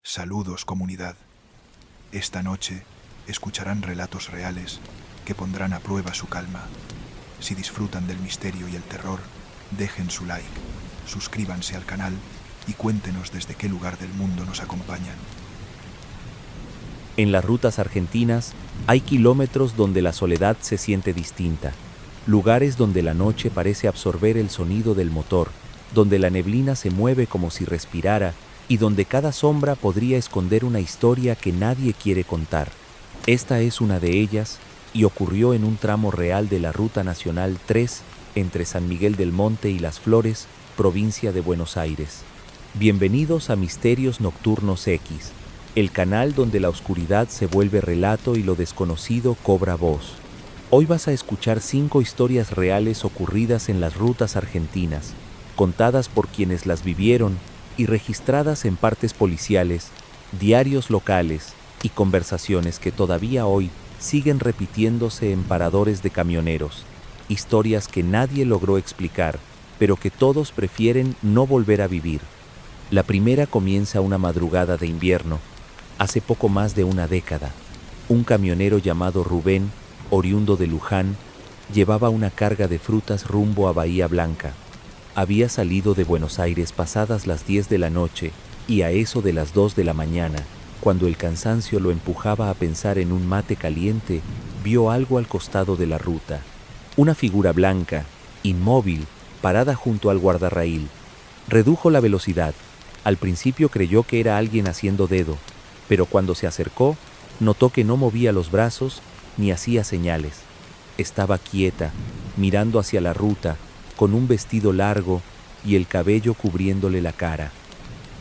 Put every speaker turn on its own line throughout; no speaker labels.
Saludos, comunidad. Esta noche escucharán relatos reales que pondrán a prueba su calma. Si disfrutan del misterio y el terror, dejen su like, suscríbanse al canal y cuéntenos desde qué lugar del mundo nos acompañan.
En las rutas argentinas hay kilómetros donde la soledad se siente distinta, lugares donde la noche parece absorber el sonido del motor, donde la neblina se mueve como si respirara y donde cada sombra podría esconder una historia que nadie quiere contar. Esta es una de ellas y ocurrió en un tramo real de la Ruta Nacional 3 entre San Miguel del Monte y Las Flores, provincia de Buenos Aires. Bienvenidos a Misterios Nocturnos X, el canal donde la oscuridad se vuelve relato y lo desconocido cobra voz. Hoy vas a escuchar 5 historias reales ocurridas en las rutas argentinas, contadas por quienes las vivieron y registradas en partes policiales, diarios locales y conversaciones que todavía hoy siguen repitiéndose en paradores de camioneros. Historias que nadie logró explicar, pero que todos prefieren no volver a vivir. La primera comienza una madrugada de invierno, hace poco más de una década. Un camionero llamado Rubén, oriundo de Luján, llevaba una carga de frutas rumbo a Bahía Blanca. Había salido de Buenos Aires pasadas las 10 de la noche y a eso de las 2 de la mañana, cuando el cansancio lo empujaba a pensar en un mate caliente, vio algo al costado de la ruta. Una figura blanca, inmóvil, parada junto al guardarraíl. Redujo la velocidad. Al principio creyó que era alguien haciendo dedo, pero cuando se acercó, notó que no movía los brazos ni hacía señales. Estaba quieta, mirando hacia la ruta, con un vestido largo y el cabello cubriéndole la cara.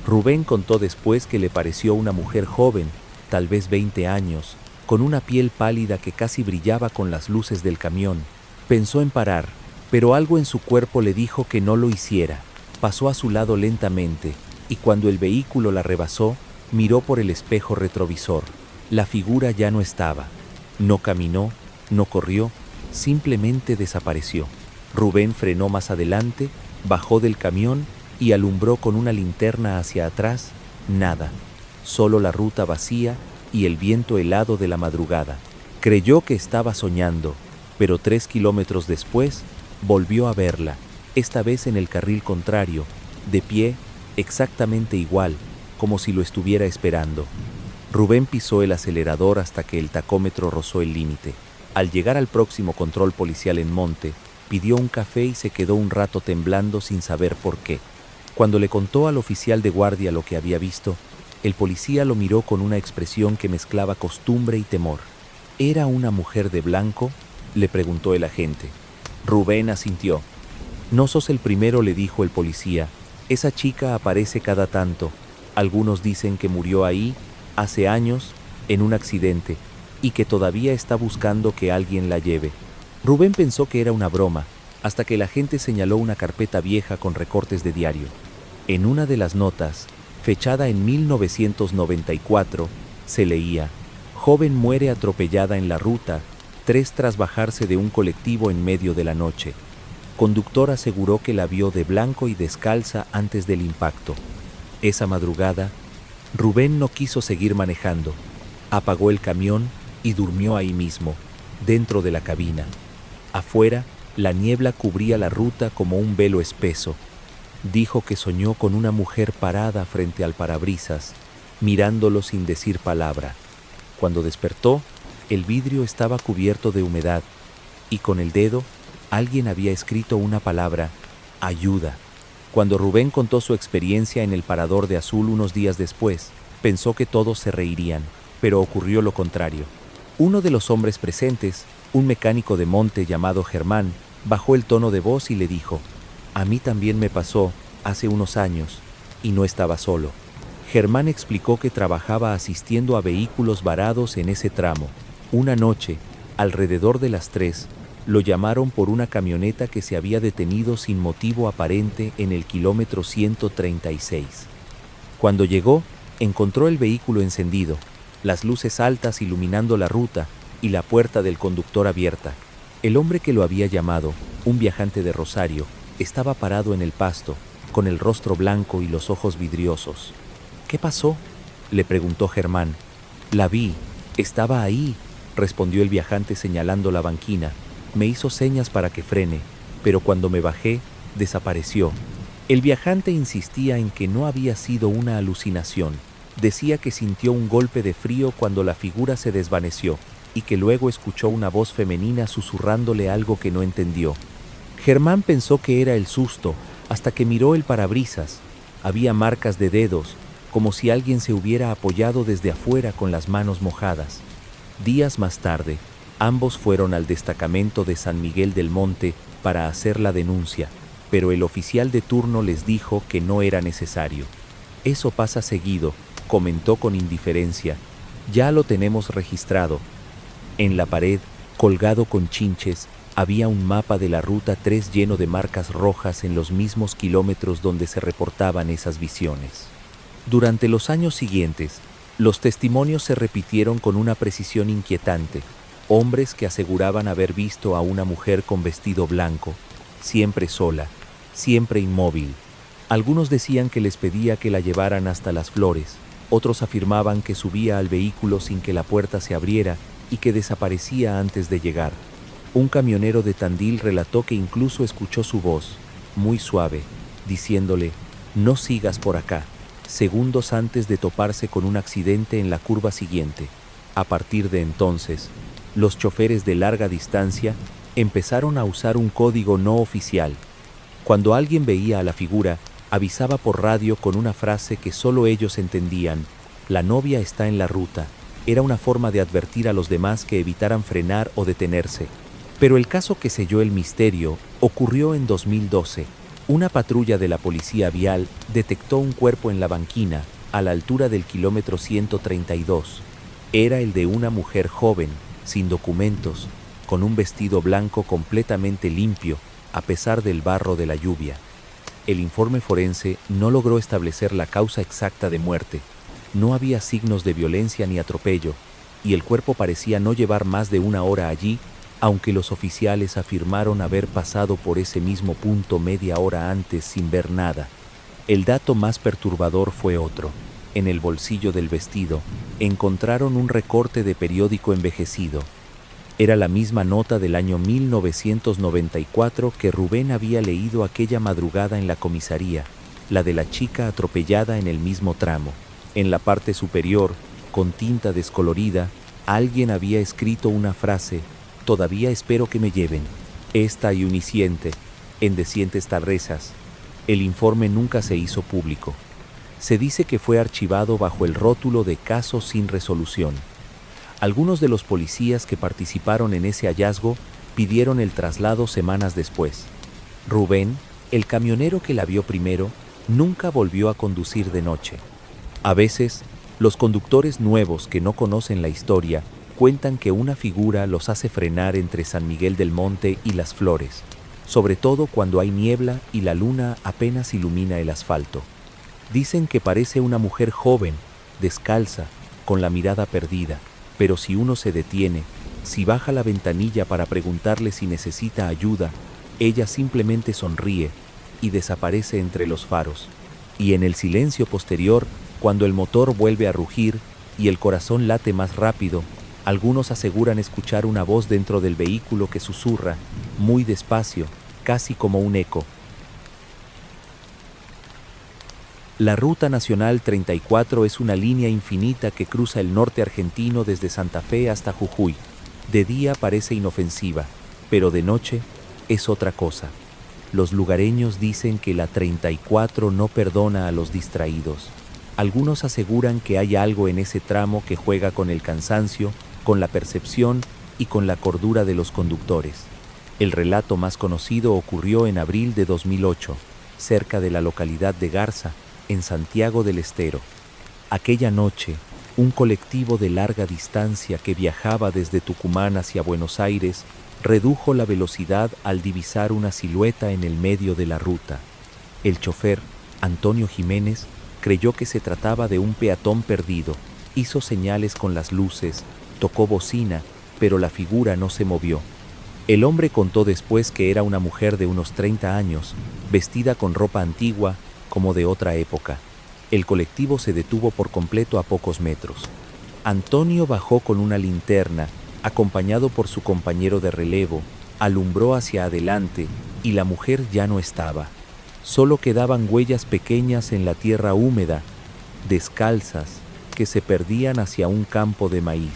Rubén contó después que le pareció una mujer joven, tal vez 20 años, con una piel pálida que casi brillaba con las luces del camión. Pensó en parar, pero algo en su cuerpo le dijo que no lo hiciera. Pasó a su lado lentamente, y cuando el vehículo la rebasó, miró por el espejo retrovisor. La figura ya no estaba. No caminó, no corrió, simplemente desapareció. Rubén frenó más adelante, bajó del camión y alumbró con una linterna hacia atrás. Nada, solo la ruta vacía y el viento helado de la madrugada. Creyó que estaba soñando, pero 3 kilómetros después volvió a verla, esta vez en el carril contrario, de pie, exactamente igual, como si lo estuviera esperando. Rubén pisó el acelerador hasta que el tacómetro rozó el límite. Al llegar al próximo control policial en Monte, pidió un café y se quedó un rato temblando sin saber por qué. Cuando le contó al oficial de guardia lo que había visto, el policía lo miró con una expresión que mezclaba costumbre y temor. ¿Era una mujer de blanco?, le preguntó el agente. Rubén asintió. No sos el primero, le dijo el policía. Esa chica aparece cada tanto. Algunos dicen que murió ahí, hace años, en un accidente, y que todavía está buscando que alguien la lleve. Rubén pensó que era una broma, hasta que el agente señaló una carpeta vieja con recortes de diario. En una de las notas, fechada en 1994, se leía: joven muere atropellada en la ruta 3 tras bajarse de un colectivo en medio de la noche. Conductor aseguró que la vio de blanco y descalza antes del impacto. Esa madrugada, Rubén no quiso seguir manejando. Apagó el camión y durmió ahí mismo, dentro de la cabina. Afuera, la niebla cubría la ruta como un velo espeso. Dijo que soñó con una mujer parada frente al parabrisas, mirándolo sin decir palabra. Cuando despertó, el vidrio estaba cubierto de humedad, y con el dedo, alguien había escrito una palabra: ayuda. Cuando Rubén contó su experiencia en el Parador de Azul unos días después, pensó que todos se reirían, pero ocurrió lo contrario. Uno de los hombres presentes, un mecánico de monte llamado Germán, bajó el tono de voz y le dijo: a mí también me pasó hace unos años, y no estaba solo. Germán explicó que trabajaba asistiendo a vehículos varados en ese tramo. Una noche, alrededor de las 3, lo llamaron por una camioneta que se había detenido sin motivo aparente en el kilómetro 136. Cuando llegó, encontró el vehículo encendido, las luces altas iluminando la ruta y la puerta del conductor abierta. El hombre que lo había llamado, un viajante de Rosario, estaba parado en el pasto, con el rostro blanco y los ojos vidriosos. ¿Qué pasó?, le preguntó Germán. La vi, estaba ahí, respondió el viajante señalando la banquina. Me hizo señas para que frene, pero cuando me bajé, desapareció. El viajante insistía en que no había sido una alucinación. Decía que sintió un golpe de frío cuando la figura se desvaneció y que luego escuchó una voz femenina susurrándole algo que no entendió. Germán pensó que era el susto hasta que miró el parabrisas. Había marcas de dedos, como si alguien se hubiera apoyado desde afuera con las manos mojadas. Días más tarde, ambos fueron al destacamento de San Miguel del Monte para hacer la denuncia, pero el oficial de turno les dijo que no era necesario. Eso pasa seguido, comentó con indiferencia. Ya lo tenemos registrado. En la pared, colgado con chinches, había un mapa de la Ruta 3 lleno de marcas rojas en los mismos kilómetros donde se reportaban esas visiones. Durante los años siguientes, los testimonios se repitieron con una precisión inquietante. Hombres que aseguraban haber visto a una mujer con vestido blanco, siempre sola, siempre inmóvil. Algunos decían que les pedía que la llevaran hasta las flores, otros afirmaban que subía al vehículo sin que la puerta se abriera y que desaparecía antes de llegar. Un camionero de Tandil relató que incluso escuchó su voz, muy suave, diciéndole: «No sigas por acá», segundos antes de toparse con un accidente en la curva siguiente. A partir de entonces, los choferes de larga distancia empezaron a usar un código no oficial. Cuando alguien veía a la figura, avisaba por radio con una frase que solo ellos entendían: «La novia está en la ruta». Era una forma de advertir a los demás que evitaran frenar o detenerse. Pero el caso que selló el misterio ocurrió en 2012. Una patrulla de la policía vial detectó un cuerpo en la banquina, a la altura del kilómetro 132. Era el de una mujer joven, sin documentos, con un vestido blanco completamente limpio, a pesar del barro de la lluvia. El informe forense no logró establecer la causa exacta de muerte. No había signos de violencia ni atropello, y el cuerpo parecía no llevar más de una hora allí, aunque los oficiales afirmaron haber pasado por ese mismo punto media hora antes sin ver nada. El dato más perturbador fue otro. En el bolsillo del vestido encontraron un recorte de periódico envejecido. Era la misma nota del año 1994 que Rubén había leído aquella madrugada en la comisaría, la de la chica atropellada en el mismo tramo. En la parte superior, con tinta descolorida, alguien había escrito una frase: «Todavía espero que me lleven». Esta y uniciente, en decientes tarrezas. El informe nunca se hizo público. Se dice que fue archivado bajo el rótulo de caso sin resolución. Algunos de los policías que participaron en ese hallazgo pidieron el traslado semanas después. Rubén, el camionero que la vio primero, nunca volvió a conducir de noche. A veces, los conductores nuevos que no conocen la historia cuentan que una figura los hace frenar entre San Miguel del Monte y Las Flores, sobre todo cuando hay niebla y la luna apenas ilumina el asfalto. Dicen que parece una mujer joven, descalza, con la mirada perdida, pero si uno se detiene, si baja la ventanilla para preguntarle si necesita ayuda, ella simplemente sonríe y desaparece entre los faros. Y en el silencio posterior, cuando el motor vuelve a rugir y el corazón late más rápido, algunos aseguran escuchar una voz dentro del vehículo que susurra, muy despacio, casi como un eco. La Ruta Nacional 34 es una línea infinita que cruza el norte argentino desde Santa Fe hasta Jujuy. De día parece inofensiva, pero de noche es otra cosa. Los lugareños dicen que la 34 no perdona a los distraídos. Algunos aseguran que hay algo en ese tramo que juega con el cansancio, con la percepción y con la cordura de los conductores. El relato más conocido ocurrió en abril de 2008, cerca de la localidad de Garza, en Santiago del Estero. Aquella noche, un colectivo de larga distancia que viajaba desde Tucumán hacia Buenos Aires redujo la velocidad al divisar una silueta en el medio de la ruta. El chofer, Antonio Jiménez, creyó que se trataba de un peatón perdido, hizo señales con las luces, tocó bocina, pero la figura no se movió. El hombre contó después que era una mujer de unos 30 años, vestida con ropa antigua, como de otra época. El colectivo se detuvo por completo a pocos metros. Antonio bajó con una linterna, acompañado por su compañero de relevo, alumbró hacia adelante y la mujer ya no estaba. Solo quedaban huellas pequeñas en la tierra húmeda, descalzas, que se perdían hacia un campo de maíz.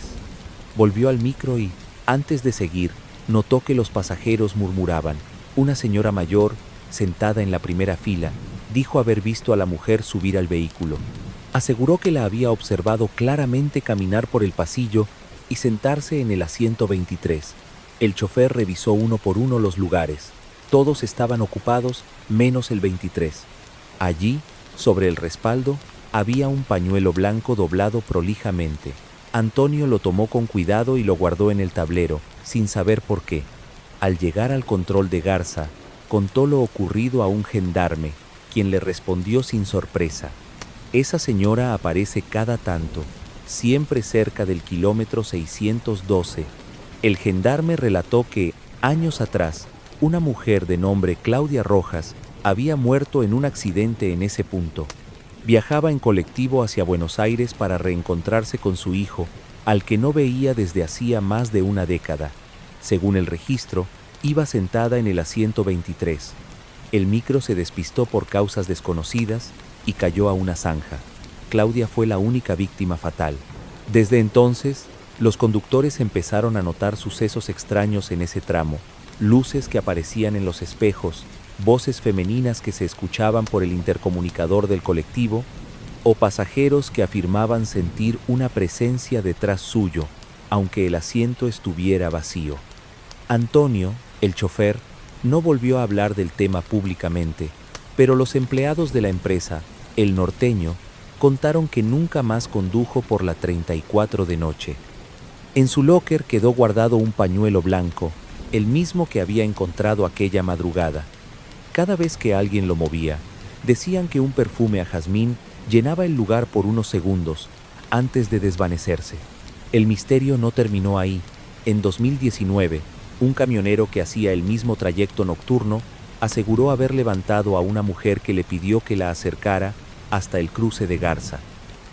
Volvió al micro y, antes de seguir, notó que los pasajeros murmuraban. Una señora mayor, sentada en la primera fila, dijo haber visto a la mujer subir al vehículo. Aseguró que la había observado claramente caminar por el pasillo y sentarse en el asiento 23. El chofer revisó uno por uno los lugares. Todos estaban ocupados, menos el 23. Allí, sobre el respaldo, había un pañuelo blanco doblado prolijamente. Antonio lo tomó con cuidado y lo guardó en el tablero, sin saber por qué. Al llegar al control de Garza, contó lo ocurrido a un gendarme, quien le respondió sin sorpresa. Esa señora aparece cada tanto, siempre cerca del kilómetro 612. El gendarme relató que, años atrás, una mujer de nombre Claudia Rojas había muerto en un accidente en ese punto. Viajaba en colectivo hacia Buenos Aires para reencontrarse con su hijo, al que no veía desde hacía más de una década. Según el registro, iba sentada en el asiento 23. El micro se despistó por causas desconocidas y cayó a una zanja. Claudia fue la única víctima fatal. Desde entonces, los conductores empezaron a notar sucesos extraños en ese tramo, luces que aparecían en los espejos, voces femeninas que se escuchaban por el intercomunicador del colectivo, o pasajeros que afirmaban sentir una presencia detrás suyo, aunque el asiento estuviera vacío. Antonio, el chofer, no volvió a hablar del tema públicamente, pero los empleados de la empresa, El Norteño, contaron que nunca más condujo por la 34 de noche. En su locker quedó guardado un pañuelo blanco, el mismo que había encontrado aquella madrugada. Cada vez que alguien lo movía, decían que un perfume a jazmín llenaba el lugar por unos segundos, antes de desvanecerse. El misterio no terminó ahí. En 2019, un camionero que hacía el mismo trayecto nocturno aseguró haber levantado a una mujer que le pidió que la acercara hasta el cruce de Garza.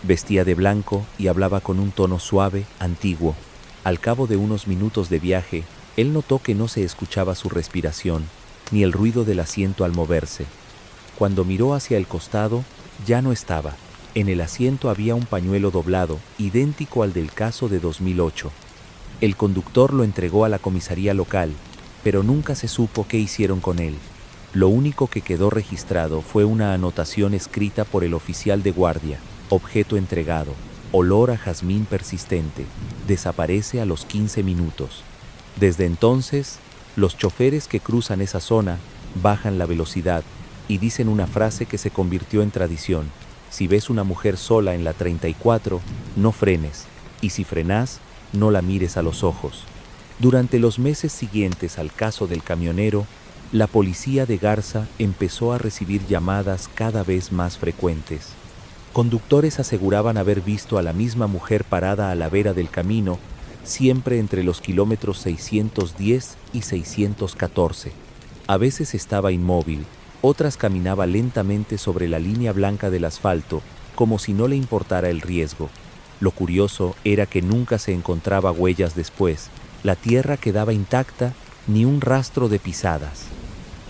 Vestía de blanco y hablaba con un tono suave, antiguo. Al cabo de unos minutos de viaje, él notó que no se escuchaba su respiración, ni el ruido del asiento al moverse. Cuando miró hacia el costado, ya no estaba. En el asiento había un pañuelo doblado, idéntico al del caso de 2008. El conductor lo entregó a la comisaría local, pero nunca se supo qué hicieron con él. Lo único que quedó registrado fue una anotación escrita por el oficial de guardia: objeto entregado, olor a jazmín persistente, desaparece a los 15 minutos. Desde entonces, los choferes que cruzan esa zona bajan la velocidad y dicen una frase que se convirtió en tradición: si ves una mujer sola en la 34, no frenes, y si frenás, no la mires a los ojos. Durante los meses siguientes al caso del camionero, la policía de Garza empezó a recibir llamadas cada vez más frecuentes. Conductores aseguraban haber visto a la misma mujer parada a la vera del camino, siempre entre los kilómetros 610 y 614. A veces estaba inmóvil, otras caminaba lentamente sobre la línea blanca del asfalto, como si no le importara el riesgo. Lo curioso era que nunca se encontraba huellas después. La tierra quedaba intacta, ni un rastro de pisadas.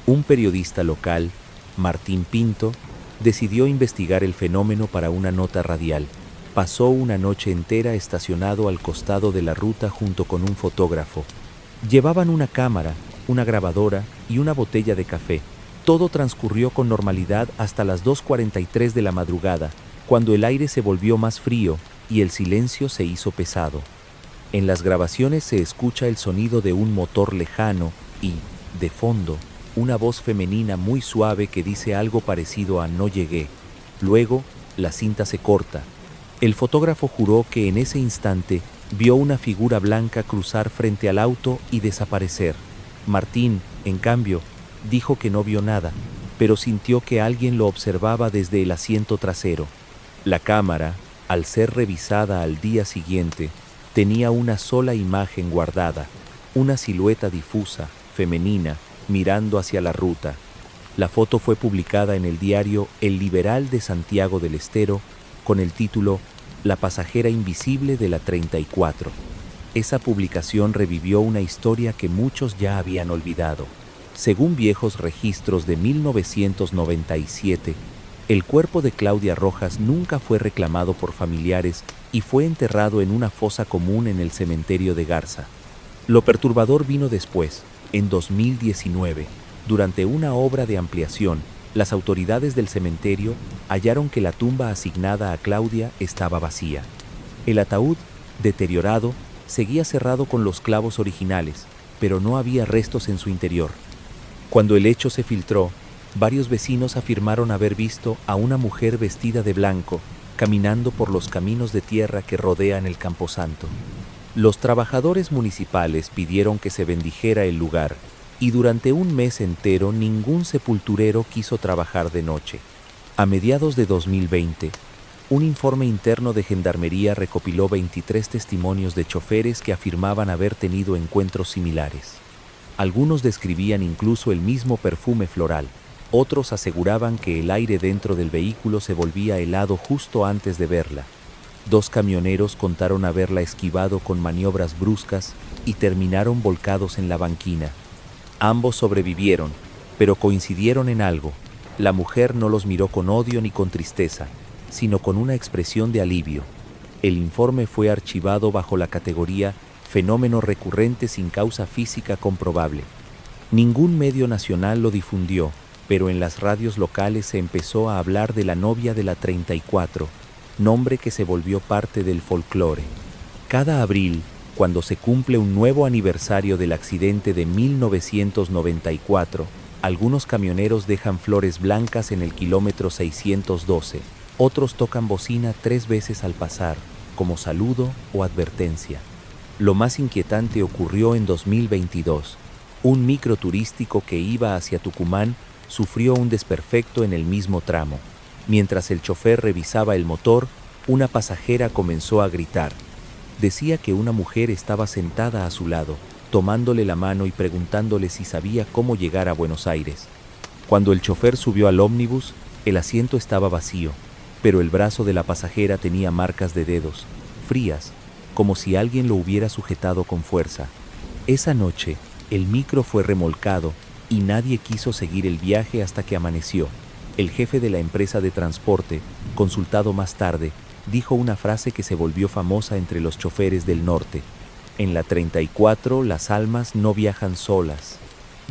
Un periodista local, Martín Pinto, decidió investigar el fenómeno para una nota radial. Pasó una noche entera estacionado al costado de la ruta junto con un fotógrafo. Llevaban una cámara, una grabadora y una botella de café. Todo transcurrió con normalidad hasta las 2:43 de la madrugada, cuando el aire se volvió más frío y el silencio se hizo pesado. En las grabaciones se escucha el sonido de un motor lejano y, de fondo, una voz femenina muy suave que dice algo parecido a "no llegué". Luego, la cinta se corta. El fotógrafo juró que en ese instante vio una figura blanca cruzar frente al auto y desaparecer. Martín, en cambio, dijo que no vio nada, pero sintió que alguien lo observaba desde el asiento trasero. La cámara, al ser revisada al día siguiente, tenía una sola imagen guardada, una silueta difusa, femenina, mirando hacia la ruta. La foto fue publicada en el diario El Liberal de Santiago del Estero con el título La pasajera invisible de la 34. Esa publicación revivió una historia que muchos ya habían olvidado. Según viejos registros de 1997, el cuerpo de Claudia Rojas nunca fue reclamado por familiares y fue enterrado en una fosa común en el cementerio de Garza. Lo perturbador vino después, en 2019. Durante una obra de ampliación, las autoridades del cementerio hallaron que la tumba asignada a Claudia estaba vacía. El ataúd, deteriorado, seguía cerrado con los clavos originales, pero no había restos en su interior. Cuando el hecho se filtró, varios vecinos afirmaron haber visto a una mujer vestida de blanco caminando por los caminos de tierra que rodean el camposanto. Los trabajadores municipales pidieron que se bendijera el lugar y durante un mes entero ningún sepulturero quiso trabajar de noche. A mediados de 2020, un informe interno de Gendarmería recopiló 23 testimonios de choferes que afirmaban haber tenido encuentros similares. Algunos describían incluso el mismo perfume floral. Otros aseguraban que el aire dentro del vehículo se volvía helado justo antes de verla. 2 camioneros contaron haberla esquivado con maniobras bruscas y terminaron volcados en la banquina. Ambos sobrevivieron, pero coincidieron en algo. La mujer no los miró con odio ni con tristeza, sino con una expresión de alivio. El informe fue archivado bajo la categoría Fenómeno recurrente sin causa física comprobable. Ningún medio nacional lo difundió, pero en las radios locales se empezó a hablar de la novia de la 34, nombre que se volvió parte del folclore. Cada abril, cuando se cumple un nuevo aniversario del accidente de 1994, algunos camioneros dejan flores blancas en el kilómetro 612, otros tocan bocina 3 veces al pasar, como saludo o advertencia. Lo más inquietante ocurrió en 2022. Un micro turístico que iba hacia Tucumán sufrió un desperfecto en el mismo tramo. Mientras el chofer revisaba el motor, una pasajera comenzó a gritar. Decía que una mujer estaba sentada a su lado, tomándole la mano y preguntándole si sabía cómo llegar a Buenos Aires. Cuando el chofer subió al ómnibus, el asiento estaba vacío, pero el brazo de la pasajera tenía marcas de dedos, frías, como si alguien lo hubiera sujetado con fuerza. Esa noche, el micro fue remolcado y nadie quiso seguir el viaje hasta que amaneció. El jefe de la empresa de transporte, consultado más tarde, dijo una frase que se volvió famosa entre los choferes del norte. En la 34 las almas no viajan solas.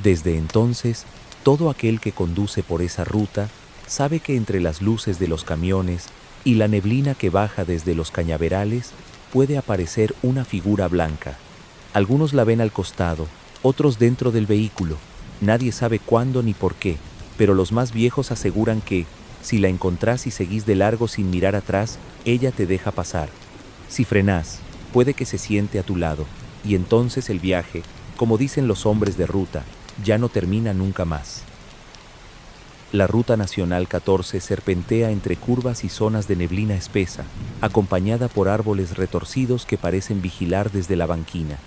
Desde entonces, todo aquel que conduce por esa ruta sabe que entre las luces de los camiones y la neblina que baja desde los cañaverales puede aparecer una figura blanca. Algunos la ven al costado, otros dentro del vehículo. Nadie sabe cuándo ni por qué, pero los más viejos aseguran que, si la encontrás y seguís de largo sin mirar atrás, ella te deja pasar. Si frenás, puede que se siente a tu lado, y entonces el viaje, como dicen los hombres de ruta, ya no termina nunca más. La Ruta Nacional 14 serpentea entre curvas y zonas de neblina espesa, acompañada por árboles retorcidos que parecen vigilar desde la banquina.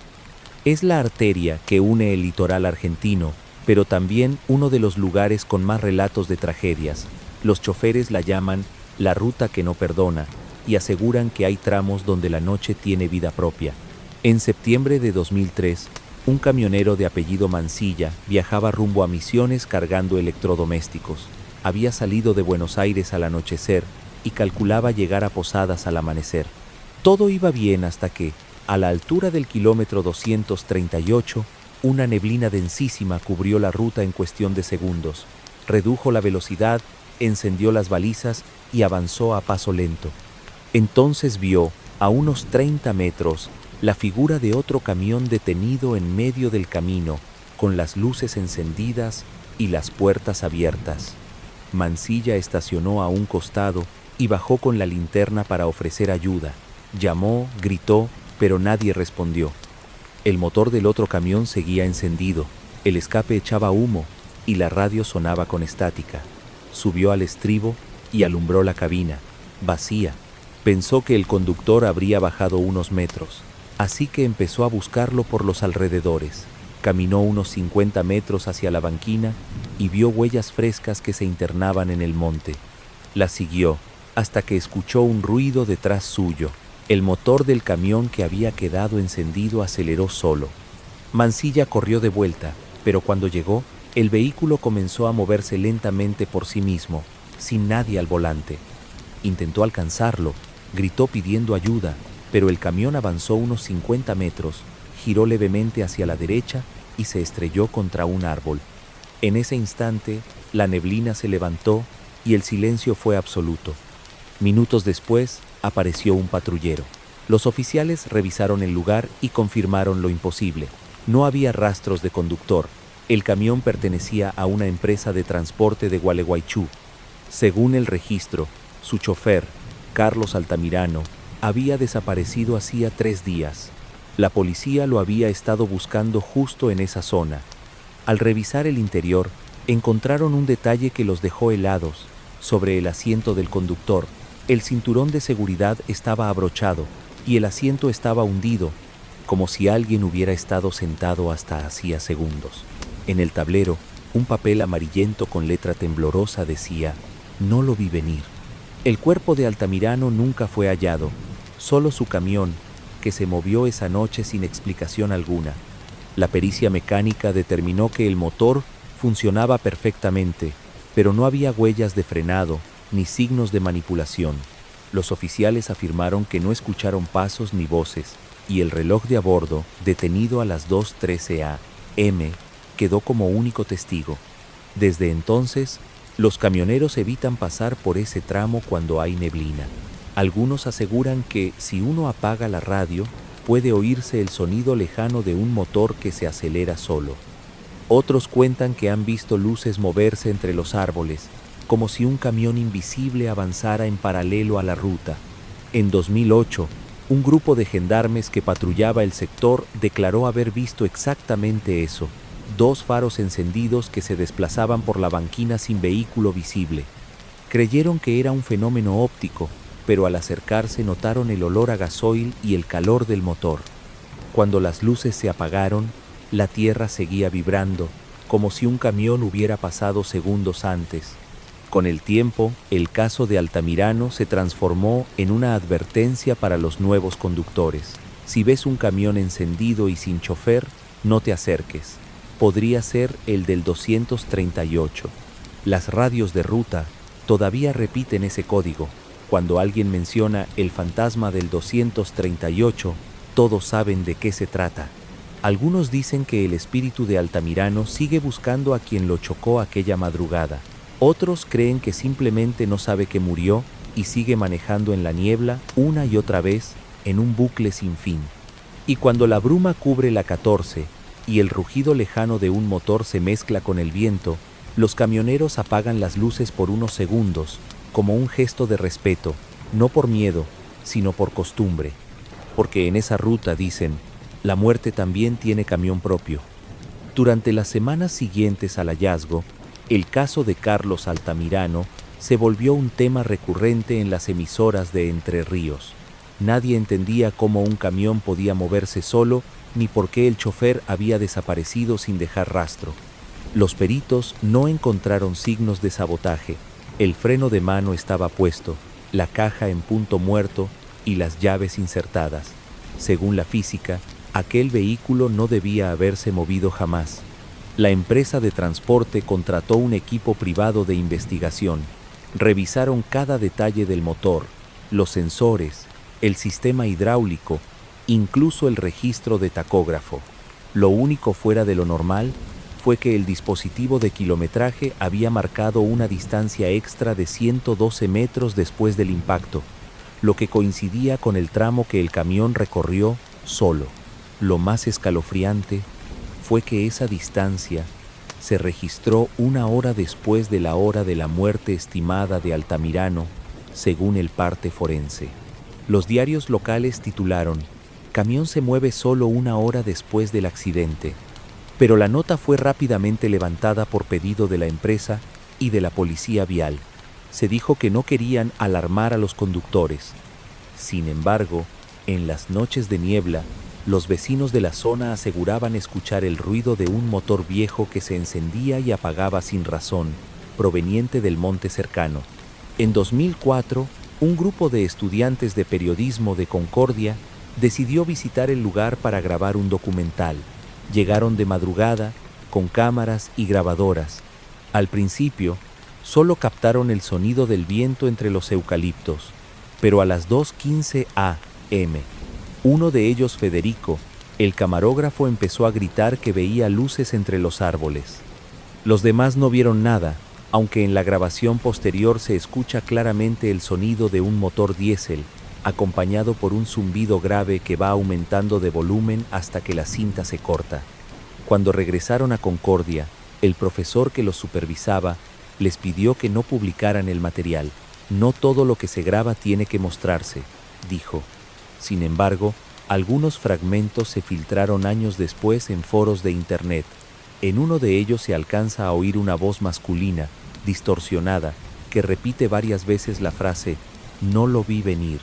Es la arteria que une el litoral argentino, pero también uno de los lugares con más relatos de tragedias. Los choferes la llaman la ruta que no perdona y aseguran que hay tramos donde la noche tiene vida propia. En septiembre de 2003, un camionero de apellido Mancilla viajaba rumbo a Misiones cargando electrodomésticos. Había salido de Buenos Aires al anochecer y calculaba llegar a Posadas al amanecer. Todo iba bien hasta que, a la altura del kilómetro 238, una neblina densísima cubrió la ruta en cuestión de segundos. Redujo la velocidad, encendió las balizas y avanzó a paso lento. Entonces vio, a unos 30 metros, la figura de otro camión detenido en medio del camino, con las luces encendidas y las puertas abiertas. Mancilla estacionó a un costado y bajó con la linterna para ofrecer ayuda. Llamó, gritó, pero nadie respondió. El motor del otro camión seguía encendido, el escape echaba humo y la radio sonaba con estática. Subió al estribo y alumbró la cabina, vacía. Pensó que el conductor habría bajado unos metros, así que empezó a buscarlo por los alrededores. Caminó unos 50 metros hacia la banquina y vio huellas frescas que se internaban en el monte. Las siguió hasta que escuchó un ruido detrás suyo. El motor del camión que había quedado encendido aceleró solo. Mansilla corrió de vuelta, pero cuando llegó, el vehículo comenzó a moverse lentamente por sí mismo, sin nadie al volante. Intentó alcanzarlo, gritó pidiendo ayuda, pero el camión avanzó unos 50 metros, giró levemente hacia la derecha y se estrelló contra un árbol. En ese instante, la neblina se levantó y el silencio fue absoluto. Minutos después, apareció un patrullero. Los oficiales revisaron el lugar y confirmaron lo imposible. No había rastros de conductor. El camión pertenecía a una empresa de transporte de Gualeguaychú. Según el registro, su chofer, Carlos Altamirano, había desaparecido hacía 3 días. La policía lo había estado buscando justo en esa zona. Al revisar el interior, encontraron un detalle que los dejó helados. Sobre el asiento del conductor, el cinturón de seguridad estaba abrochado y el asiento estaba hundido, como si alguien hubiera estado sentado hasta hacía segundos. En el tablero, un papel amarillento con letra temblorosa decía: "No lo vi venir". El cuerpo de Altamirano nunca fue hallado, solo su camión, que se movió esa noche sin explicación alguna. La pericia mecánica determinó que el motor funcionaba perfectamente, pero no había huellas de frenado ni signos de manipulación. Los oficiales afirmaron que no escucharon pasos ni voces, y el reloj de a bordo, detenido a las 2:13 a.m., quedó como único testigo. Desde entonces, los camioneros evitan pasar por ese tramo cuando hay neblina. Algunos aseguran que, si uno apaga la radio, puede oírse el sonido lejano de un motor que se acelera solo. Otros cuentan que han visto luces moverse entre los árboles, como si un camión invisible avanzara en paralelo a la ruta. En 2008, un grupo de gendarmes que patrullaba el sector declaró haber visto exactamente eso: 2 faros encendidos que se desplazaban por la banquina sin vehículo visible. Creyeron que era un fenómeno óptico, pero al acercarse notaron el olor a gasoil y el calor del motor. Cuando las luces se apagaron, la tierra seguía vibrando, como si un camión hubiera pasado segundos antes. Con el tiempo, el caso de Altamirano se transformó en una advertencia para los nuevos conductores. Si ves un camión encendido y sin chofer, no te acerques. Podría ser el del 238. Las radios de ruta todavía repiten ese código. Cuando alguien menciona el fantasma del 238, todos saben de qué se trata. Algunos dicen que el espíritu de Altamirano sigue buscando a quien lo chocó aquella madrugada. Otros creen que simplemente no sabe que murió y sigue manejando en la niebla una y otra vez en un bucle sin fin. Y cuando la bruma cubre la 14 y el rugido lejano de un motor se mezcla con el viento, los camioneros apagan las luces por unos segundos, como un gesto de respeto, no por miedo, sino por costumbre. Porque en esa ruta, dicen, la muerte también tiene camión propio. Durante las semanas siguientes al hallazgo, el caso de Carlos Altamirano se volvió un tema recurrente en las emisoras de Entre Ríos. Nadie entendía cómo un camión podía moverse solo, ni por qué el chofer había desaparecido sin dejar rastro. Los peritos no encontraron signos de sabotaje. El freno de mano estaba puesto, la caja en punto muerto y las llaves insertadas. Según la física, aquel vehículo no debía haberse movido jamás. La empresa de transporte contrató un equipo privado de investigación. Revisaron cada detalle del motor, los sensores, el sistema hidráulico, incluso el registro de tacógrafo. Lo único fuera de lo normal fue que el dispositivo de kilometraje había marcado una distancia extra de 112 metros después del impacto, lo que coincidía con el tramo que el camión recorrió solo. Lo más escalofriante fue que esa distancia se registró 1 hora después de la hora de la muerte estimada de Altamirano, según el parte forense. Los diarios locales titularon: "Camión se mueve solo 1 hora después del accidente", pero la nota fue rápidamente levantada por pedido de la empresa y de la policía vial. Se dijo que no querían alarmar a los conductores. Sin embargo, en las noches de niebla, Los vecinos de la zona aseguraban escuchar el ruido de un motor viejo que se encendía y apagaba sin razón, proveniente del monte cercano. En 2004, un grupo de estudiantes de periodismo de Concordia decidió visitar el lugar para grabar un documental. Llegaron de madrugada, con cámaras y grabadoras. Al principio, solo captaron el sonido del viento entre los eucaliptos, pero a las 2:15 a.m., uno de ellos, Federico, el camarógrafo, empezó a gritar que veía luces entre los árboles. Los demás no vieron nada, aunque en la grabación posterior se escucha claramente el sonido de un motor diésel, acompañado por un zumbido grave que va aumentando de volumen hasta que la cinta se corta. Cuando regresaron a Concordia, el profesor que los supervisaba les pidió que no publicaran el material. No todo lo que se graba tiene que mostrarse, dijo. Sin embargo, algunos fragmentos se filtraron años después en foros de Internet. En uno de ellos se alcanza a oír una voz masculina, distorsionada, que repite varias veces la frase «No lo vi venir».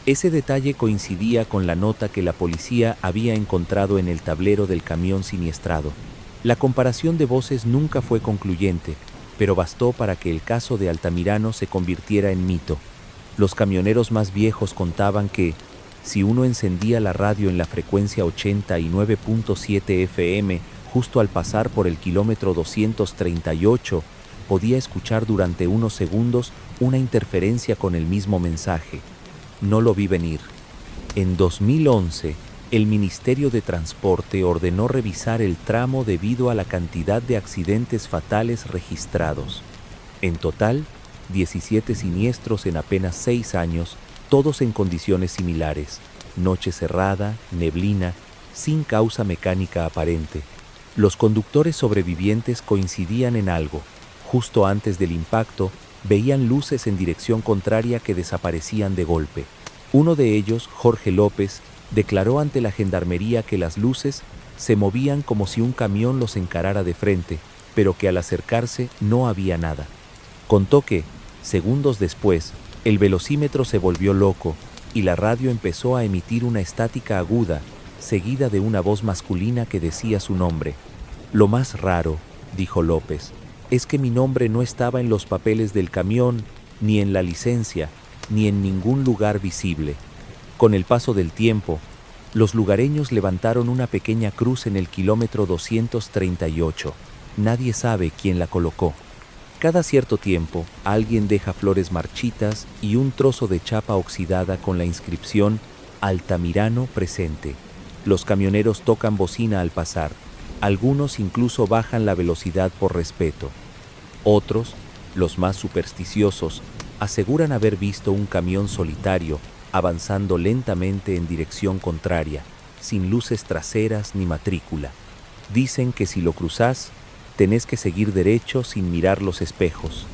Ese detalle coincidía con la nota que la policía había encontrado en el tablero del camión siniestrado. La comparación de voces nunca fue concluyente, pero bastó para que el caso de Altamirano se convirtiera en mito. Los camioneros más viejos contaban que, si uno encendía la radio en la frecuencia 89.7 FM justo al pasar por el kilómetro 238, podía escuchar durante unos segundos una interferencia con el mismo mensaje. No lo vi venir. En 2011, el Ministerio de Transporte ordenó revisar el tramo debido a la cantidad de accidentes fatales registrados. En total, 17 siniestros en apenas 6 años, todos en condiciones similares: noche cerrada, neblina, sin causa mecánica aparente. Los conductores sobrevivientes coincidían en algo. Justo antes del impacto, veían luces en dirección contraria que desaparecían de golpe. Uno de ellos, Jorge López, declaró ante la gendarmería que las luces se movían como si un camión los encarara de frente, pero que al acercarse no había nada. Contó que, segundos después, el velocímetro se volvió loco y la radio empezó a emitir una estática aguda, seguida de una voz masculina que decía su nombre. «Lo más raro», dijo López, «es que mi nombre no estaba en los papeles del camión, ni en la licencia, ni en ningún lugar visible». Con el paso del tiempo, los lugareños levantaron una pequeña cruz en el kilómetro 238. Nadie sabe quién la colocó. Cada cierto tiempo, alguien deja flores marchitas y un trozo de chapa oxidada con la inscripción «Altamirano presente». Los camioneros tocan bocina al pasar. Algunos incluso bajan la velocidad por respeto. Otros, los más supersticiosos, aseguran haber visto un camión solitario avanzando lentamente en dirección contraria, sin luces traseras ni matrícula. Dicen que si lo cruzás, tenés que seguir derecho sin mirar los espejos,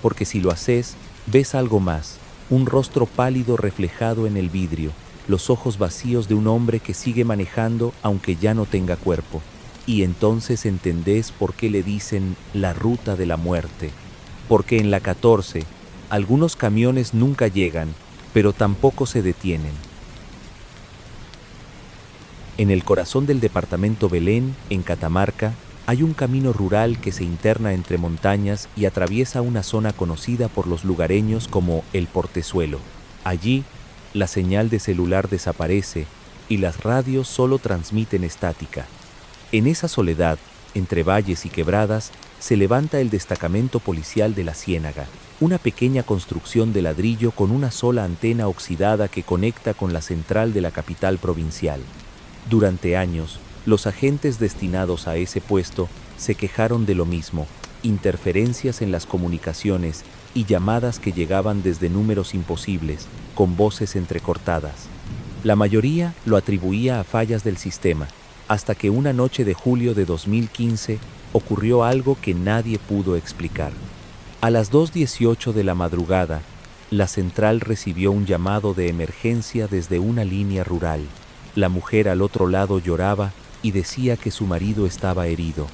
porque si lo haces, ves algo más, un rostro pálido reflejado en el vidrio, los ojos vacíos de un hombre que sigue manejando aunque ya no tenga cuerpo. Y entonces entendés por qué le dicen la ruta de la muerte, porque en la 14 algunos camiones nunca llegan, pero tampoco se detienen. En el corazón del departamento Belén, en Catamarca, hay un camino rural que se interna entre montañas y atraviesa una zona conocida por los lugareños como el Portezuelo. Allí, la señal de celular desaparece y las radios solo transmiten estática. En esa soledad, entre valles y quebradas, se levanta el destacamento policial de la Ciénaga, una pequeña construcción de ladrillo con una sola antena oxidada que conecta con la central de la capital provincial. Durante años, los agentes destinados a ese puesto se quejaron de lo mismo: interferencias en las comunicaciones y llamadas que llegaban desde números imposibles, con voces entrecortadas. La mayoría lo atribuía a fallas del sistema, hasta que una noche de julio de 2015 ocurrió algo que nadie pudo explicar. A las 2:18 de la madrugada, la central recibió un llamado de emergencia desde una línea rural. La mujer al otro lado lloraba y decía que su marido estaba herido.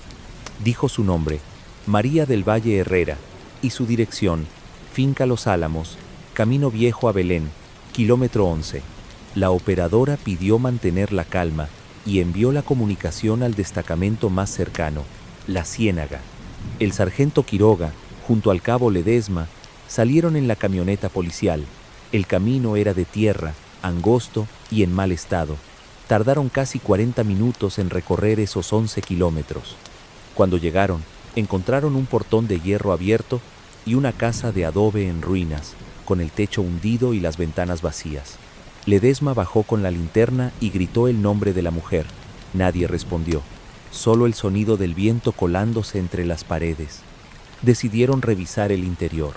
Dijo su nombre, María del Valle Herrera, y su dirección, Finca Los Álamos, Camino Viejo a Belén, kilómetro 11. La operadora pidió mantener la calma y envió la comunicación al destacamento más cercano, La Ciénaga. El sargento Quiroga, junto al cabo Ledesma, salieron en la camioneta policial. El camino era de tierra, angosto y en mal estado. Tardaron casi 40 minutos en recorrer esos 11 kilómetros. Cuando llegaron, encontraron un portón de hierro abierto y una casa de adobe en ruinas, con el techo hundido y las ventanas vacías. Ledesma bajó con la linterna y gritó el nombre de la mujer. Nadie respondió, solo el sonido del viento colándose entre las paredes. Decidieron revisar el interior.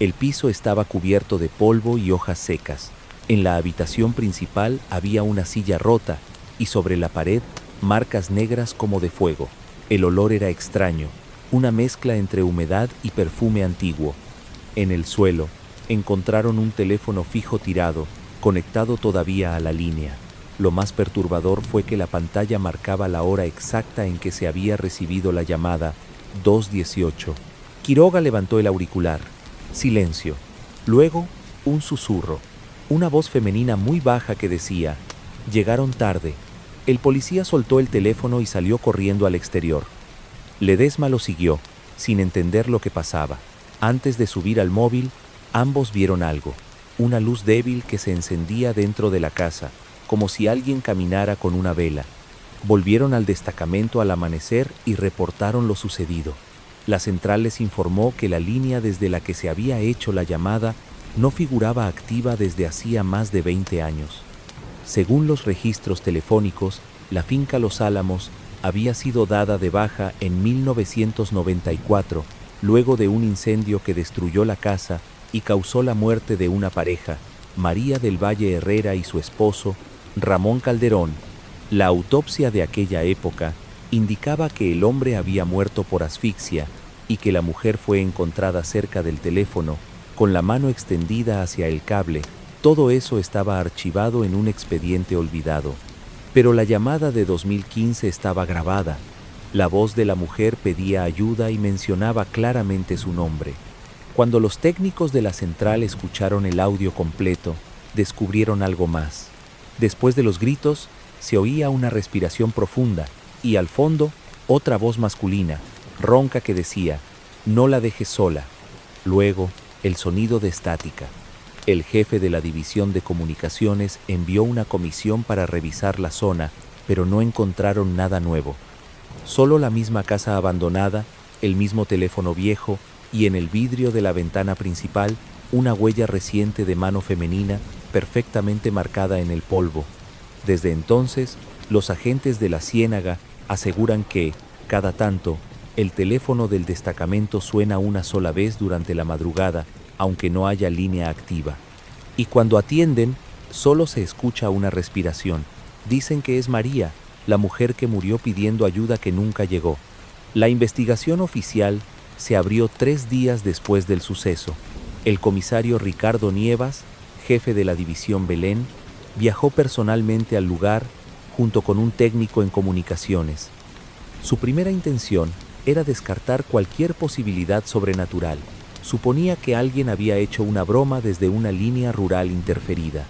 El piso estaba cubierto de polvo y hojas secas. En la habitación principal había una silla rota y sobre la pared marcas negras como de fuego. El olor era extraño, una mezcla entre humedad y perfume antiguo. En el suelo encontraron un teléfono fijo tirado, conectado todavía a la línea. Lo más perturbador fue que la pantalla marcaba la hora exacta en que se había recibido la llamada 2:18. Quiroga levantó el auricular. Silencio. Luego, un susurro. Una voz femenina muy baja que decía, «Llegaron tarde». El policía soltó el teléfono y salió corriendo al exterior. Ledesma lo siguió, sin entender lo que pasaba. Antes de subir al móvil, ambos vieron algo. Una luz débil que se encendía dentro de la casa, como si alguien caminara con una vela. Volvieron al destacamento al amanecer y reportaron lo sucedido. La central les informó que la línea desde la que se había hecho la llamada no figuraba activa desde hacía más de 20 años. Según los registros telefónicos, la finca Los Álamos había sido dada de baja en 1994, luego de un incendio que destruyó la casa y causó la muerte de una pareja, María del Valle Herrera y su esposo, Ramón Calderón. La autopsia de aquella época indicaba que el hombre había muerto por asfixia y que la mujer fue encontrada cerca del teléfono, con la mano extendida hacia el cable. Todo eso estaba archivado en un expediente olvidado. Pero la llamada de 2015 estaba grabada. La voz de la mujer pedía ayuda y mencionaba claramente su nombre. Cuando los técnicos de la central escucharon el audio completo, descubrieron algo más. Después de los gritos, se oía una respiración profunda y al fondo, otra voz masculina, ronca que decía, «No la dejes sola». Luego, el sonido de estática. El jefe de la división de comunicaciones envió una comisión para revisar la zona, pero no encontraron nada nuevo. Solo la misma casa abandonada, el mismo teléfono viejo y en el vidrio de la ventana principal una huella reciente de mano femenina perfectamente marcada en el polvo. Desde entonces, los agentes de La Ciénaga aseguran que, cada tanto, el teléfono del destacamento suena una sola vez durante la madrugada, aunque no haya línea activa. Y cuando atienden, solo se escucha una respiración. Dicen que es María, la mujer que murió pidiendo ayuda que nunca llegó. La investigación oficial se abrió 3 días después del suceso. El comisario Ricardo Nievas, jefe de la división Belén, viajó personalmente al lugar junto con un técnico en comunicaciones. Su primera intención era descartar cualquier posibilidad sobrenatural. Suponía que alguien había hecho una broma desde una línea rural interferida.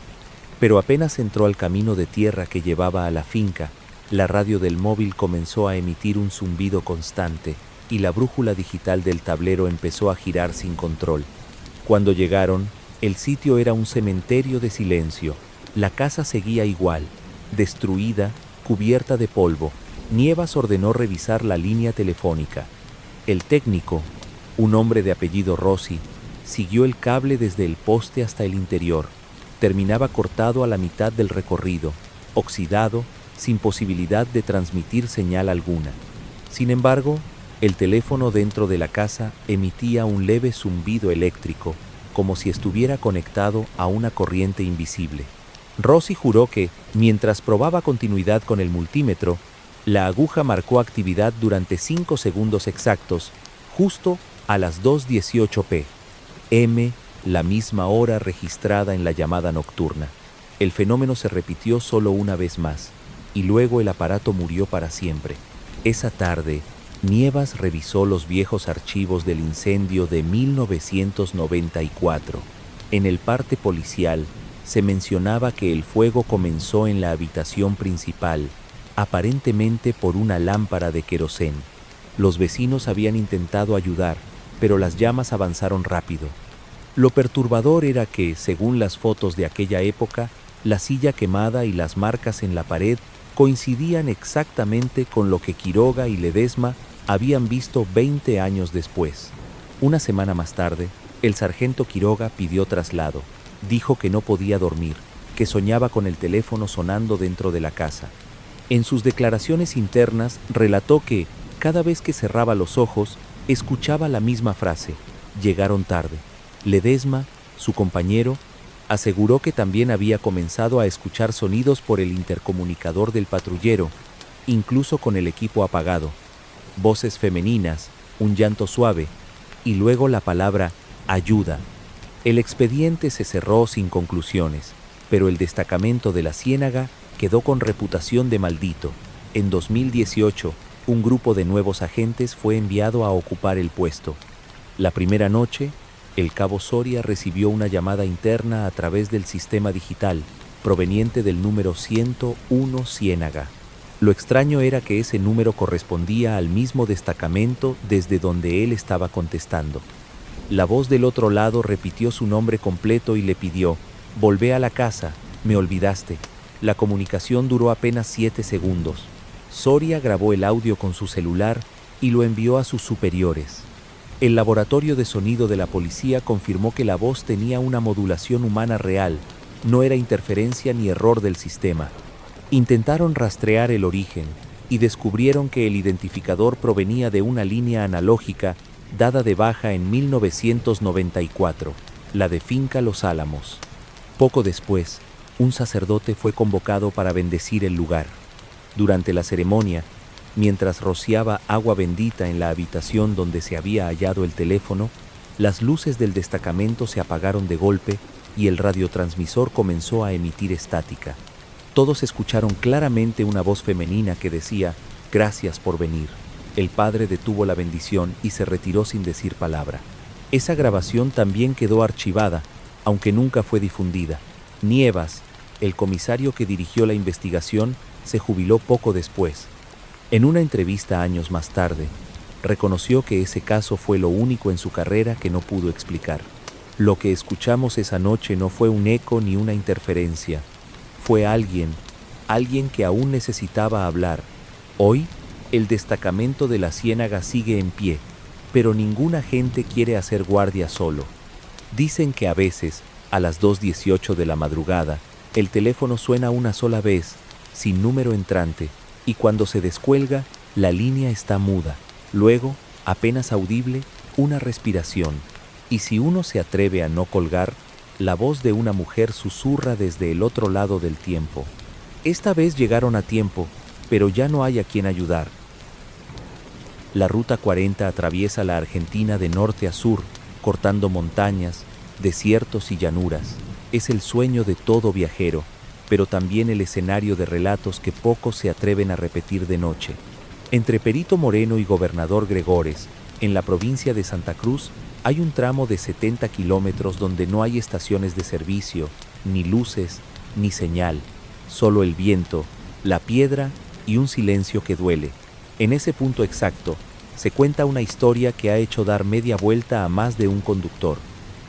Pero apenas entró al camino de tierra que llevaba a la finca, la radio del móvil comenzó a emitir un zumbido constante y la brújula digital del tablero empezó a girar sin control. Cuando llegaron, el sitio era un cementerio de silencio. La casa seguía igual, destruida, cubierta de polvo. Nievas ordenó revisar la línea telefónica. El técnico, un hombre de apellido Rossi, siguió el cable desde el poste hasta el interior. Terminaba cortado a la mitad del recorrido, oxidado, sin posibilidad de transmitir señal alguna. Sin embargo, el teléfono dentro de la casa emitía un leve zumbido eléctrico, como si estuviera conectado a una corriente invisible. Rossi juró que, mientras probaba continuidad con el multímetro, la aguja marcó actividad durante 5 segundos exactos, justo a las 2:18 p.m., la misma hora registrada en la llamada nocturna. El fenómeno se repitió solo una vez más, y luego el aparato murió para siempre. Esa tarde, Nievas revisó los viejos archivos del incendio de 1994. En el parte policial, se mencionaba que el fuego comenzó en la habitación principal, aparentemente por una lámpara de querosén. Los vecinos habían intentado ayudar, pero las llamas avanzaron rápido. Lo perturbador era que, según las fotos de aquella época, la silla quemada y las marcas en la pared coincidían exactamente con lo que Quiroga y Ledesma habían visto 20 años después. Una semana más tarde, el sargento Quiroga pidió traslado. Dijo que no podía dormir, que soñaba con el teléfono sonando dentro de la casa. En sus declaraciones internas relató que, cada vez que cerraba los ojos, escuchaba la misma frase: llegaron tarde. Ledesma, su compañero, aseguró que también había comenzado a escuchar sonidos por el intercomunicador del patrullero, incluso con el equipo apagado. Voces femeninas, un llanto suave, y luego la palabra ayuda. El expediente se cerró sin conclusiones, pero el destacamento de la Ciénaga quedó con reputación de maldito. En 2018, un grupo de nuevos agentes fue enviado a ocupar el puesto. La primera noche, el cabo Soria recibió una llamada interna a través del sistema digital, proveniente del número 101 Ciénaga. Lo extraño era que ese número correspondía al mismo destacamento desde donde él estaba contestando. La voz del otro lado repitió su nombre completo y le pidió: «Volvé a la casa, me olvidaste». La comunicación duró apenas 7 segundos. Soria grabó el audio con su celular y lo envió a sus superiores. El laboratorio de sonido de la policía confirmó que la voz tenía una modulación humana real, no era interferencia ni error del sistema. Intentaron rastrear el origen y descubrieron que el identificador provenía de una línea analógica dada de baja en 1994, la de Finca Los Álamos. Poco después, un sacerdote fue convocado para bendecir el lugar. Durante la ceremonia, mientras rociaba agua bendita en la habitación donde se había hallado el teléfono, las luces del destacamento se apagaron de golpe y el radiotransmisor comenzó a emitir estática. Todos escucharon claramente una voz femenina que decía: «Gracias por venir». El padre detuvo la bendición y se retiró sin decir palabra. Esa grabación también quedó archivada, aunque nunca fue difundida. Nievas, el comisario que dirigió la investigación, se jubiló poco después. En una entrevista años más tarde, reconoció que ese caso fue lo único en su carrera que no pudo explicar. Lo que escuchamos esa noche no fue un eco ni una interferencia. Fue alguien que aún necesitaba hablar. Hoy, el destacamento de la Ciénaga sigue en pie, pero ningún agente quiere hacer guardia solo. Dicen que a veces, a las 2:18 de la madrugada, el teléfono suena una sola vez, sin número entrante, y cuando se descuelga, la línea está muda. Luego, apenas audible, una respiración. Y si uno se atreve a no colgar, la voz de una mujer susurra desde el otro lado del tiempo. Esta vez llegaron a tiempo, pero ya no hay a quien ayudar. La Ruta 40 atraviesa la Argentina de norte a sur, cortando montañas, desiertos y llanuras. Es el sueño de todo viajero, pero también el escenario de relatos que pocos se atreven a repetir de noche. Entre Perito Moreno y Gobernador Gregores, en la provincia de Santa Cruz, hay un tramo de 70 kilómetros donde no hay estaciones de servicio, ni luces, ni señal, solo el viento, la piedra y un silencio que duele. En ese punto exacto, se cuenta una historia que ha hecho dar media vuelta a más de un conductor.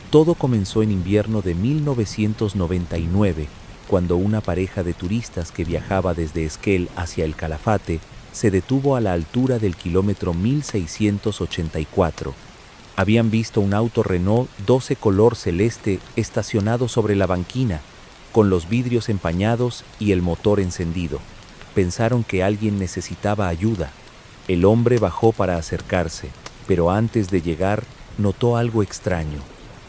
Todo comenzó en invierno de 1999, cuando una pareja de turistas que viajaba desde Esquel hacia el Calafate se detuvo a la altura del kilómetro 1684. Habían visto un auto Renault 12 color celeste estacionado sobre la banquina, con los vidrios empañados y el motor encendido. Pensaron que alguien necesitaba ayuda. El hombre bajó para acercarse, pero antes de llegar notó algo extraño.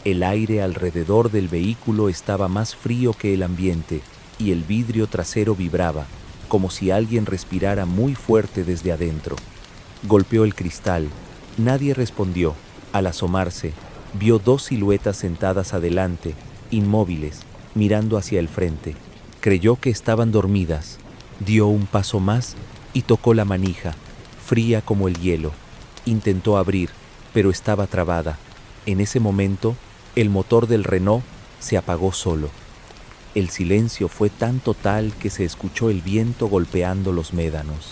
El aire alrededor del vehículo estaba más frío que el ambiente y el vidrio trasero vibraba, como si alguien respirara muy fuerte desde adentro. Golpeó el cristal. Nadie respondió. Al asomarse, vio 2 siluetas sentadas adelante, inmóviles, mirando hacia el frente. Creyó que estaban dormidas. Dio un paso más y tocó la manija, fría como el hielo. Intentó abrir, pero estaba trabada. En ese momento, el motor del Renault se apagó solo. El silencio fue tan total que se escuchó el viento golpeando los médanos.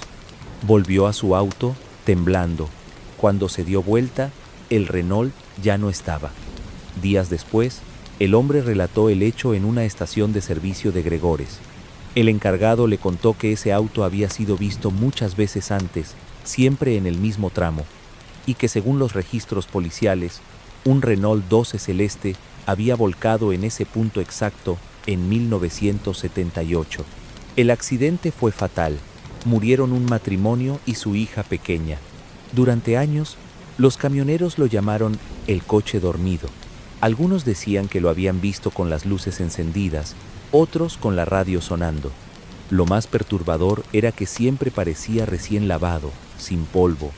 Volvió a su auto, temblando. Cuando se dio vuelta, el Renault ya no estaba. Días después, el hombre relató el hecho en una estación de servicio de Gregores. El encargado le contó que ese auto había sido visto muchas veces antes, siempre en el mismo tramo, y que según los registros policiales, un Renault 12 celeste había volcado en ese punto exacto en 1978. El accidente fue fatal. Murieron un matrimonio y su hija pequeña. Durante años, los camioneros lo llamaron el coche dormido. Algunos decían que lo habían visto con las luces encendidas, otros con la radio sonando. Lo más perturbador era que siempre parecía recién lavado, sin polvo,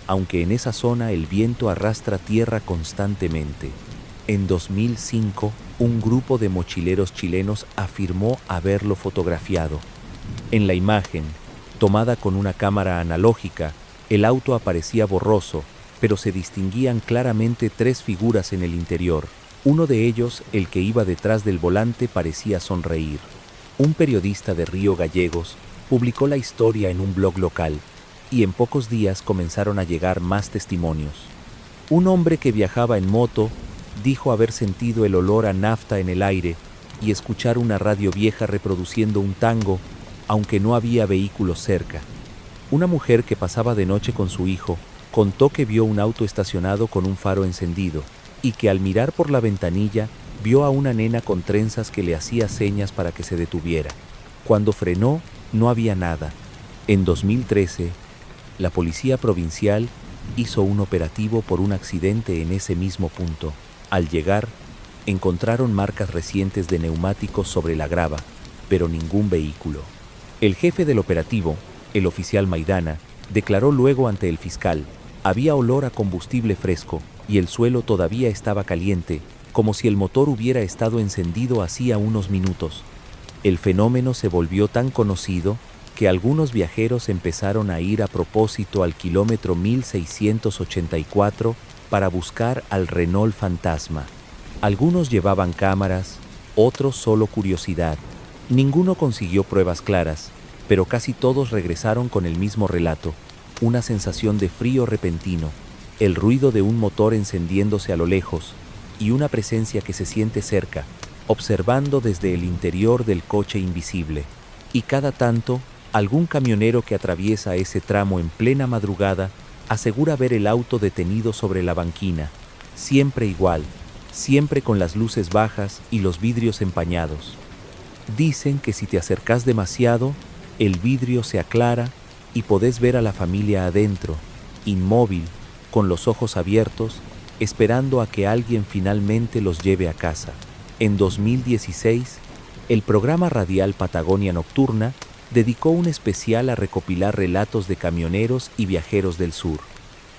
aunque en esa zona el viento arrastra tierra constantemente. En 2005, un grupo de mochileros chilenos afirmó haberlo fotografiado. En la imagen, tomada con una cámara analógica, el auto aparecía borroso, pero se distinguían claramente tres figuras en el interior. Uno de ellos, el que iba detrás del volante, parecía sonreír. Un periodista de Río Gallegos publicó la historia en un blog local, y en pocos días comenzaron a llegar más testimonios. Un hombre que viajaba en moto dijo haber sentido el olor a nafta en el aire y escuchar una radio vieja reproduciendo un tango, aunque no había vehículos cerca. Una mujer que pasaba de noche con su hijo contó que vio un auto estacionado con un faro encendido y que al mirar por la ventanilla vio a una nena con trenzas que le hacía señas para que se detuviera. Cuando frenó, no había nada. En 2013, la Policía Provincial hizo un operativo por un accidente en ese mismo punto. Al llegar, encontraron marcas recientes de neumáticos sobre la grava, pero ningún vehículo. El jefe del operativo, el oficial Maidana, declaró luego ante el fiscal: había olor a combustible fresco y el suelo todavía estaba caliente, como si el motor hubiera estado encendido hacía unos minutos. El fenómeno se volvió tan conocido que algunos viajeros empezaron a ir a propósito al kilómetro 1684 para buscar al Renault fantasma. Algunos llevaban cámaras, otros solo curiosidad. Ninguno consiguió pruebas claras, pero casi todos regresaron con el mismo relato: una sensación de frío repentino, el ruido de un motor encendiéndose a lo lejos y una presencia que se siente cerca, observando desde el interior del coche invisible. Y cada tanto, algún camionero que atraviesa ese tramo en plena madrugada asegura ver el auto detenido sobre la banquina, siempre igual, siempre con las luces bajas y los vidrios empañados. Dicen que si te acercas demasiado, el vidrio se aclara y podés ver a la familia adentro, inmóvil, con los ojos abiertos, esperando a que alguien finalmente los lleve a casa. En 2016, el programa radial Patagonia Nocturna dedicó un especial a recopilar relatos de camioneros y viajeros del sur.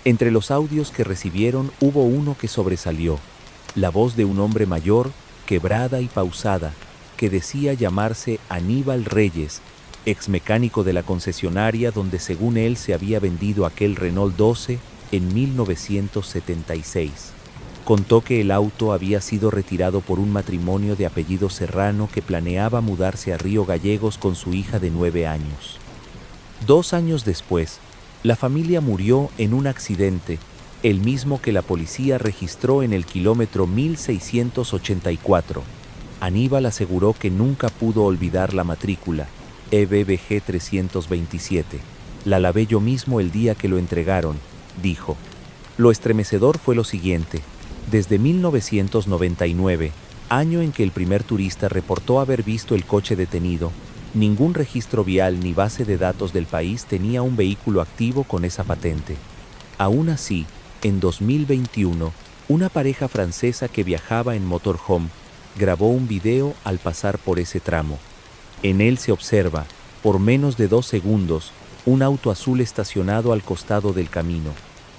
Entre los audios que recibieron hubo uno que sobresalió: la voz de un hombre mayor, quebrada y pausada, que decía llamarse Aníbal Reyes, ex mecánico de la concesionaria donde según él se había vendido aquel Renault 12 en 1976. Contó que el auto había sido retirado por un matrimonio de apellido Serrano que planeaba mudarse a Río Gallegos con su hija de 9 años. 2 años después, la familia murió en un accidente, el mismo que la policía registró en el kilómetro 1684. Aníbal aseguró que nunca pudo olvidar la matrícula, EBBG 327. La lavé yo mismo el día que lo entregaron, dijo. Lo estremecedor fue lo siguiente: desde 1999, año en que el primer turista reportó haber visto el coche detenido, ningún registro vial ni base de datos del país tenía un vehículo activo con esa patente. Aún así, en 2021, una pareja francesa que viajaba en motorhome grabó un video al pasar por ese tramo. En él se observa, por menos de 2 segundos, un auto azul estacionado al costado del camino.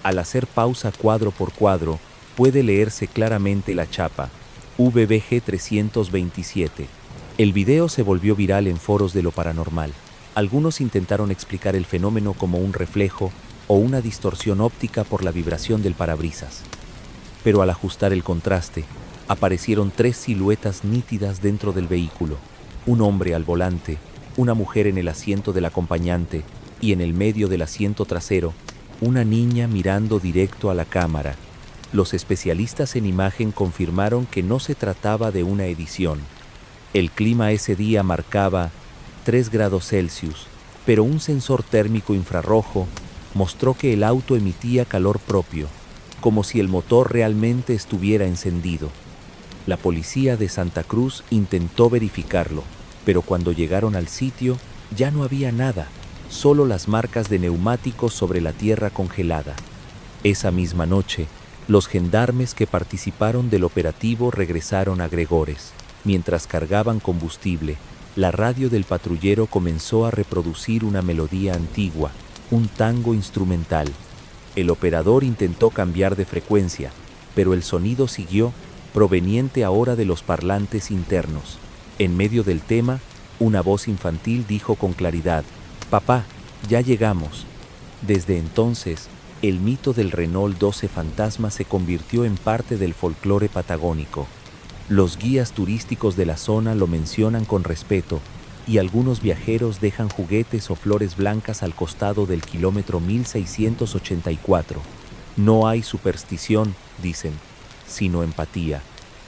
Al hacer pausa cuadro por cuadro, puede leerse claramente la chapa, VBG 327. El video se volvió viral en foros de lo paranormal. Algunos intentaron explicar el fenómeno como un reflejo o una distorsión óptica por la vibración del parabrisas. Pero al ajustar el contraste, aparecieron 3 siluetas nítidas dentro del vehículo. un hombre al volante, una mujer en el asiento del acompañante y en el medio del asiento trasero, una niña mirando directo a la cámara. Los especialistas en imagen confirmaron que no se trataba de una edición. El clima ese día marcaba 3 grados Celsius, pero un sensor térmico infrarrojo mostró que el auto emitía calor propio, como si el motor realmente estuviera encendido. La policía de Santa Cruz intentó verificarlo, pero cuando llegaron al sitio ya no había nada, solo las marcas de neumáticos sobre la tierra congelada. Esa misma noche, los gendarmes que participaron del operativo regresaron a Gregores. Mientras cargaban combustible, la radio del patrullero comenzó a reproducir una melodía antigua, un tango instrumental. El operador intentó cambiar de frecuencia, pero el sonido siguió, proveniente ahora de los parlantes internos. En medio del tema, una voz infantil dijo con claridad: «Papá, ya llegamos». Desde entonces, el mito del Renault 12 fantasma se convirtió en parte del folclore patagónico. Los guías turísticos de la zona lo mencionan con respeto y algunos viajeros dejan juguetes o flores blancas al costado del kilómetro 1684. No hay superstición, dicen, sino empatía.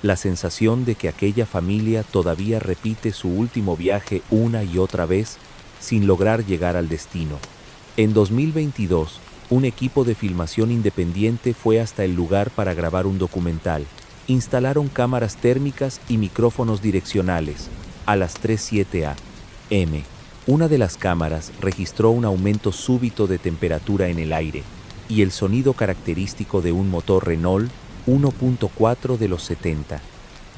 La sensación de que aquella familia todavía repite su último viaje una y otra vez sin lograr llegar al destino. En 2022, un equipo de filmación independiente fue hasta el lugar para grabar un documental. Instalaron cámaras térmicas y micrófonos direccionales. A las 3:07 a.m., una de las cámaras registró un aumento súbito de temperatura en el aire y el sonido característico de un motor Renault 1.4 de los 70.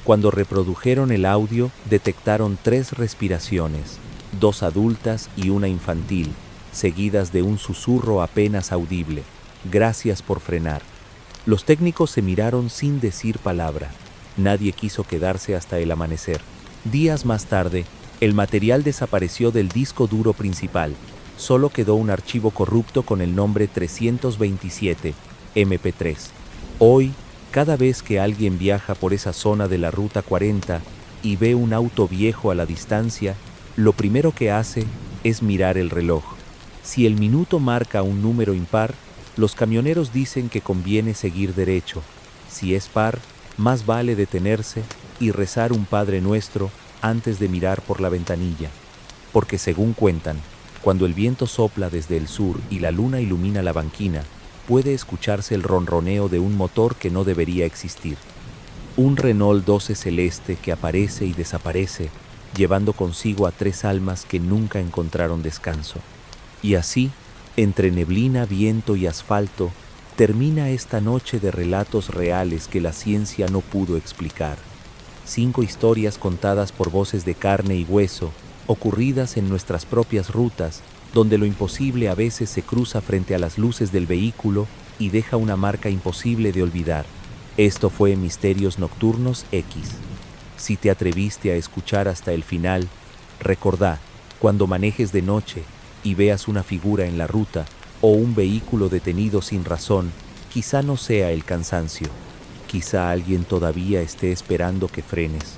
Cuando reprodujeron el audio, detectaron 3 respiraciones, 2 adultas y una infantil, seguidas de un susurro apenas audible: «Gracias por frenar». Los técnicos se miraron sin decir palabra. Nadie quiso quedarse hasta el amanecer. Días más tarde, el material desapareció del disco duro principal. Solo quedó un archivo corrupto con el nombre 327 MP3. Hoy, cada vez que alguien viaja por esa zona de la Ruta 40 y ve un auto viejo a la distancia, lo primero que hace es mirar el reloj. Si el minuto marca un número impar, los camioneros dicen que conviene seguir derecho. Si es par, más vale detenerse y rezar un Padre Nuestro antes de mirar por la ventanilla. Porque según cuentan, cuando el viento sopla desde el sur y la luna ilumina la banquina, puede escucharse el ronroneo de un motor que no debería existir. Un Renault 12 celeste que aparece y desaparece, llevando consigo a 3 almas que nunca encontraron descanso. Y así, entre neblina, viento y asfalto, termina esta noche de relatos reales que la ciencia no pudo explicar. 5 historias contadas por voces de carne y hueso, ocurridas en nuestras propias rutas, donde lo imposible a veces se cruza frente a las luces del vehículo y deja una marca imposible de olvidar. Esto fue Misterios Nocturnos X. Si te atreviste a escuchar hasta el final, recordá, cuando manejes de noche y veas una figura en la ruta o un vehículo detenido sin razón, quizá no sea el cansancio, quizá alguien todavía esté esperando que frenes.